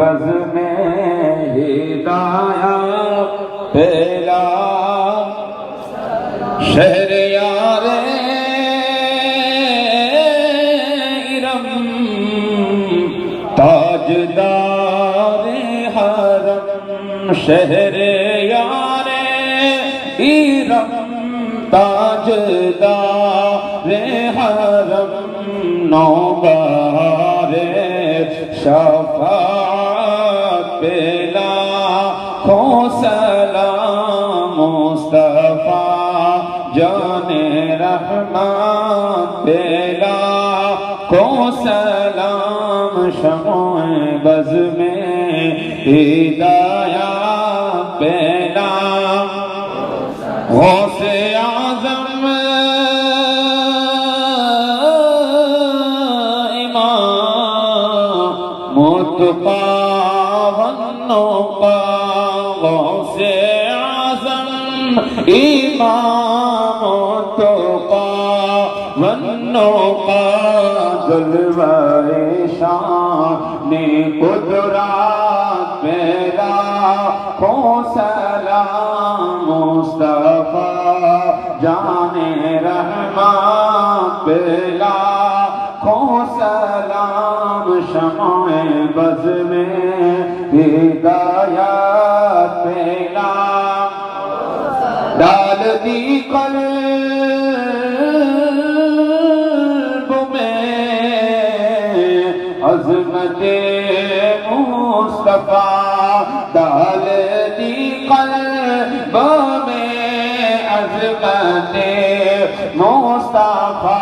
بز میں ہدایت پھیلا شہریار ارم تاجدار حرم شہریار ارم تاجدار حرم نوبہار شفاعت پہ لاکھوں سلام مصطفیٰ جان رحمت پہ لاکھوں سلام شمع بز میں ہدایت پہ غوث اعظم امام متقی ونقا غوث اعظم امام متقی ونقا جلوہ شان قدرت پہ لاکھوں سلام مصطفیٰ جان رحمت پہ لاکھوں سلام شمع بز میں ہدایت پہ ڈال دی قلب میں عظمت مصطفیٰ ڈال دی قلب میں عظمت مصطفیٰ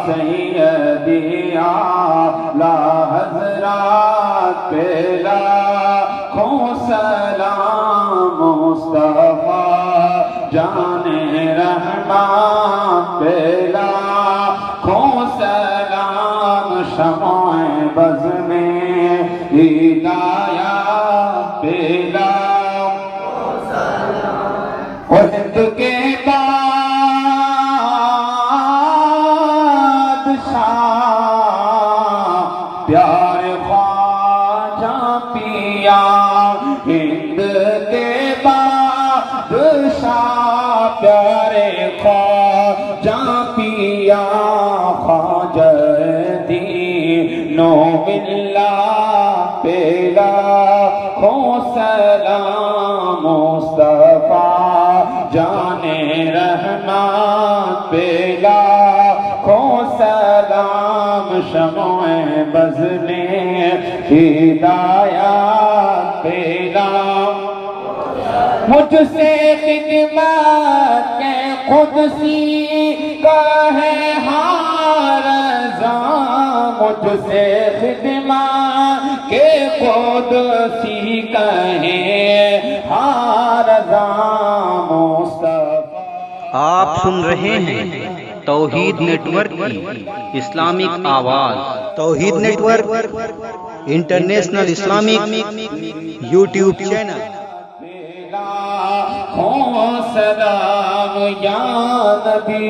سیدی اعلیٰ حضرات پہ لاکھوں سلام مصطفیٰ جان رحمت پہ لاکھوں سلام شمع بز میں ہدایت پہ لاکھوں سلام ہند کے بادشاہ پیارے خواجہ پیا ہند کے بادشاہ پیارے خواجہ پیا خواجہ دین و ملت پہ لاکھوں سلام مصطفیٰ جان رحمت پہ لاکھوں سلام شمع بز میں ہدایت پہ مجھ سے خدمت کے قدسی کا ہے ہارزاں مجھ سے خدمت کے قدسی کا ہے ہارزاں مصطفیٰ۔ آپ سن رہے ہیں توحید نیٹ ورک کی اسلامک آواز۔ Tawheed network international Islamic YouTube channel. سلام یا نبی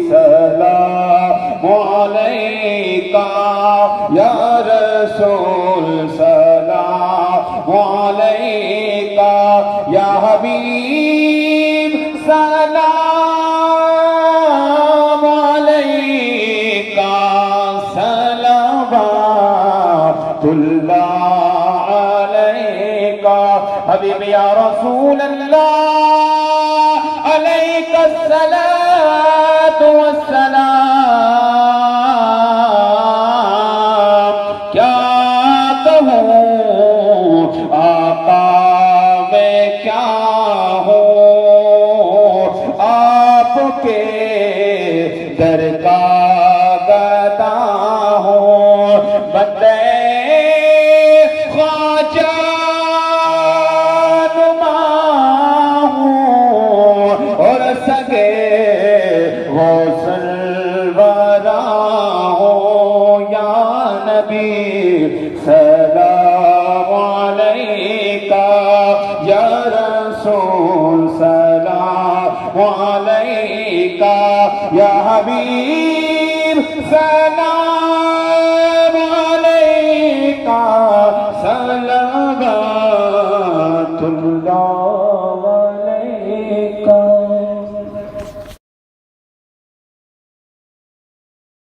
سلام علیکہ یا رسول سلام علیکہ یا حبیب سلام علیکہ صلوات اللہ علیکہ حبیب یا رسول اللہ علیکہ الصلاۃ والسلام